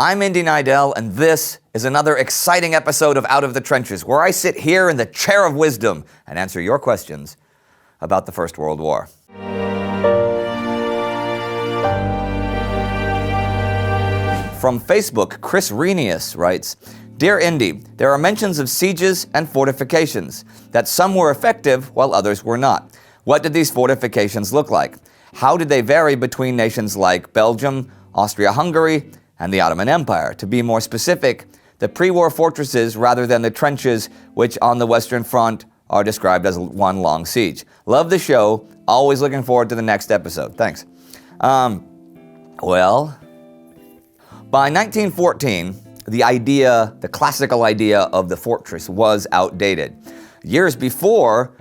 I'm Indy Nidell, and this is another exciting episode of Out of the Trenches, where I sit here in the chair of wisdom and answer your questions about the First World War. From Facebook, Chris Renius writes, Dear Indy, there are mentions of sieges and fortifications, that some were effective while others were not. What did these fortifications look like? How did they vary between nations like Belgium, Austria-Hungary, and the Ottoman Empire? To be more specific, the pre-war fortresses rather than the trenches, which on the Western Front are described as one long siege. Love the show. Always looking forward to the next episode. Thanks. Well, by 1914, the classical idea of the fortress was outdated. Years before,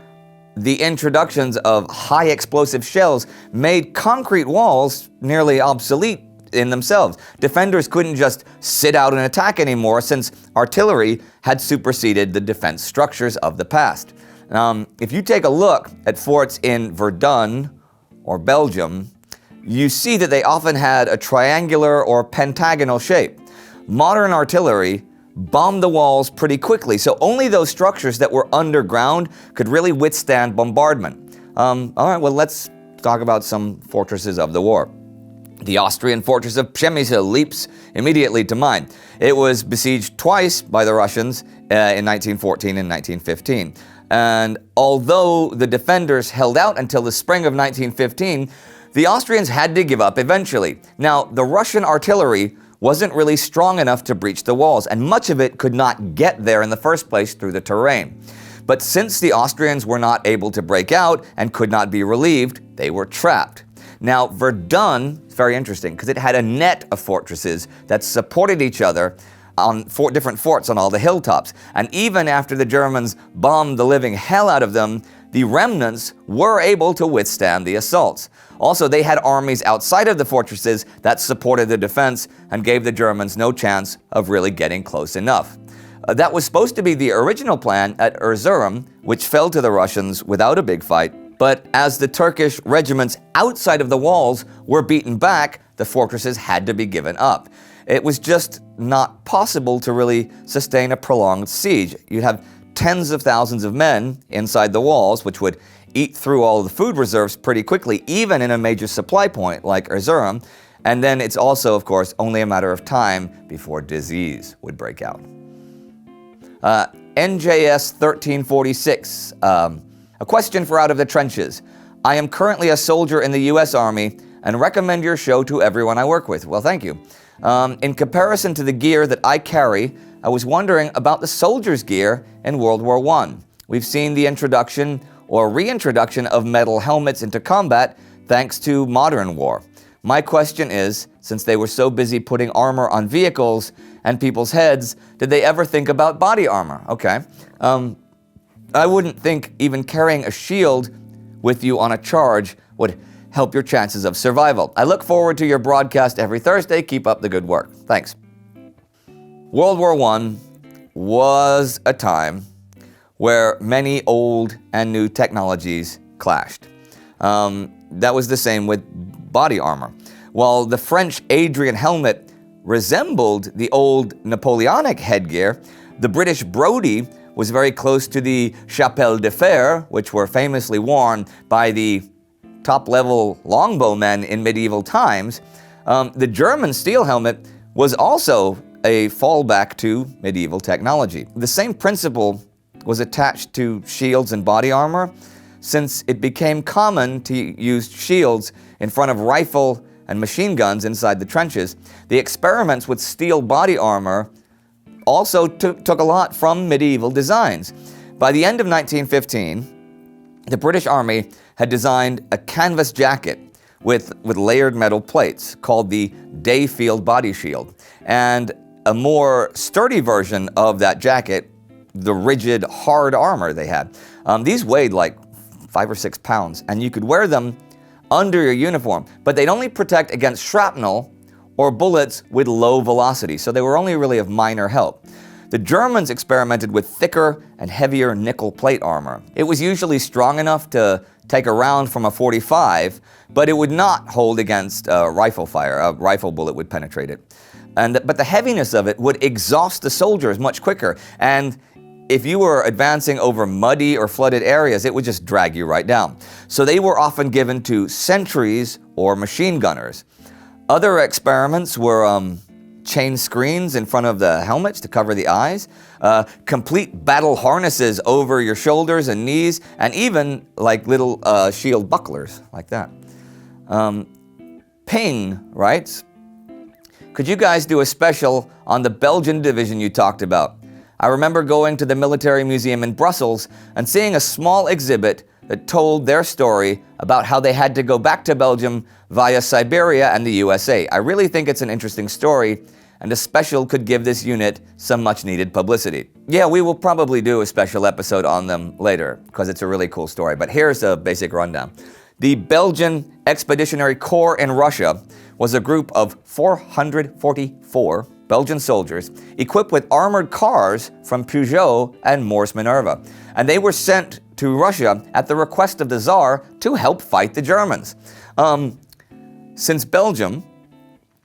the introductions of high explosive shells made concrete walls nearly obsolete in themselves. Defenders couldn't just sit out and attack anymore since artillery had superseded the defense structures of the past. If you take a look at forts in Verdun or Belgium, you see that they often had a triangular or pentagonal shape. Modern artillery bombed the walls pretty quickly, so only those structures that were underground could really withstand bombardment. All right, well, let's talk about some fortresses of the war. The Austrian fortress of Przemysl leaps immediately to mind. It was besieged twice by the Russians in 1914 and 1915. And although the defenders held out until the spring of 1915, the Austrians had to give up eventually. Now, the Russian artillery wasn't really strong enough to breach the walls, and much of it could not get there in the first place through the terrain. But since the Austrians were not able to break out and could not be relieved, they were trapped. Now, Verdun is very interesting because it had a net of fortresses that supported each other on different forts on all the hilltops. And even after the Germans bombed the living hell out of them, the remnants were able to withstand the assaults. Also, they had armies outside of the fortresses that supported the defense and gave the Germans no chance of really getting close enough. That was supposed to be the original plan at Erzurum, which fell to the Russians without a big fight. But as the Turkish regiments outside of the walls were beaten back, the fortresses had to be given up. It was just not possible to really sustain a prolonged siege. You'd have tens of thousands of men inside the walls, which would eat through all the food reserves pretty quickly, even in a major supply point like Erzurum. And then it's also, of course, only a matter of time before disease would break out. NJS 1346. A question for Out of the Trenches. I am currently a soldier in the U.S. Army and recommend your show to everyone I work with. Well, thank you. In comparison to the gear that I carry, I was wondering about the soldier's gear in World War I. We've seen the introduction or reintroduction of metal helmets into combat thanks to modern war. My question is, since they were so busy putting armor on vehicles and people's heads, did they ever think about body armor? Okay. I wouldn't think even carrying a shield with you on a charge would help your chances of survival. I look forward to your broadcast every Thursday. Keep up the good work. Thanks. World War I was a time where many old and new technologies clashed. That was the same with body armor. While the French Adrian helmet resembled the old Napoleonic headgear, the British Brodie was very close to the chapelle de fer, which were famously worn by the top-level longbowmen in medieval times. The German steel helmet was also a fallback to medieval technology. The same principle was attached to shields and body armor, since it became common to use shields in front of rifle and machine guns inside the trenches. The experiments with steel body armor also took a lot from medieval designs. By the end of 1915, the British Army had designed a canvas jacket with layered metal plates called the Dayfield Body Shield, and a more sturdy version of that jacket, the rigid, hard armor they had. These weighed like 5 or 6 pounds, and you could wear them under your uniform, but they'd only protect against shrapnel or bullets with low velocity, so they were only really of minor help. The Germans experimented with thicker and heavier nickel plate armor. It was usually strong enough to take a round from a .45, but it would not hold against rifle fire. A rifle bullet would penetrate it. But the heaviness of it would exhaust the soldiers much quicker. And if you were advancing over muddy or flooded areas, it would just drag you right down. So they were often given to sentries or machine gunners. Other experiments were chain screens in front of the helmets to cover the eyes, complete battle harnesses over your shoulders and knees, and even like little shield bucklers like that. Ping writes, could you guys do a special on the Belgian division you talked about? I remember going to the military museum in Brussels and seeing a small exhibit that told their story about how they had to go back to Belgium via Siberia and the USA. I really think it's an interesting story, and a special could give this unit some much needed publicity. Yeah, we will probably do a special episode on them later, because it's a really cool story, but here's a basic rundown. The Belgian Expeditionary Corps in Russia was a group of 444 Belgian soldiers equipped with armored cars from Peugeot and Morse Minerva. And they were sent to Russia at the request of the Tsar to help fight the Germans. Since Belgium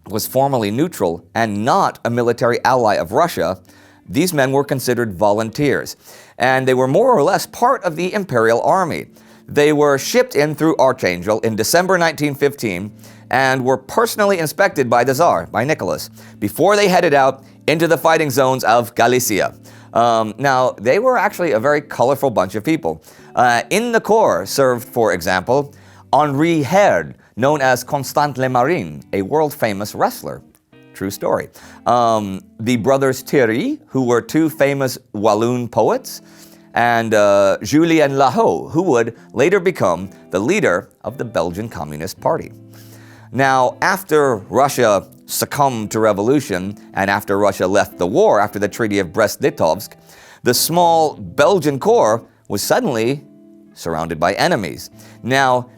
was formally neutral and not a military ally of Russia, these men were considered volunteers, and they were more or less part of the Imperial Army. They were shipped in through Archangel in December 1915 and were personally inspected by the Tsar, by Nicholas, before they headed out into the fighting zones of Galicia. Now, they were actually a very colorful bunch of people. In the Corps served, for example, Henri Herd, known as Constant Lemarin, a world-famous wrestler. True story. The brothers Thierry, who were two famous Walloon poets, and Julien Lahaut, who would later become the leader of the Belgian Communist Party. Now, after Russia succumbed to revolution, and after Russia left the war after the Treaty of Brest-Litovsk, the small Belgian Corps was suddenly surrounded by enemies. Now,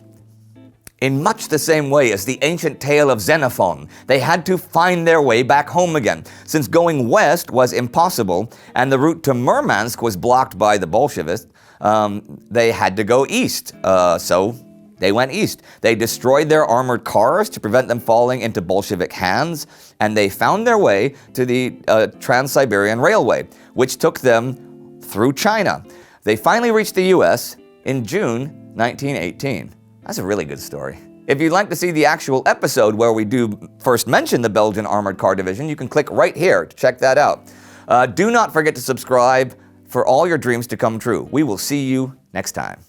in much the same way as the ancient tale of Xenophon, they had to find their way back home again, since going west was impossible and the route to Murmansk was blocked by the Bolsheviks. They had to go east, so they went east. They destroyed their armored cars to prevent them falling into Bolshevik hands, and they found their way to the Trans-Siberian Railway, which took them through China. They finally reached the US in June 1918. That's a really good story. If you'd like to see the actual episode where we do first mention the Belgian Armoured Car Division, you can click right here to check that out. Do not forget to subscribe for all your dreams to come true. We will see you next time.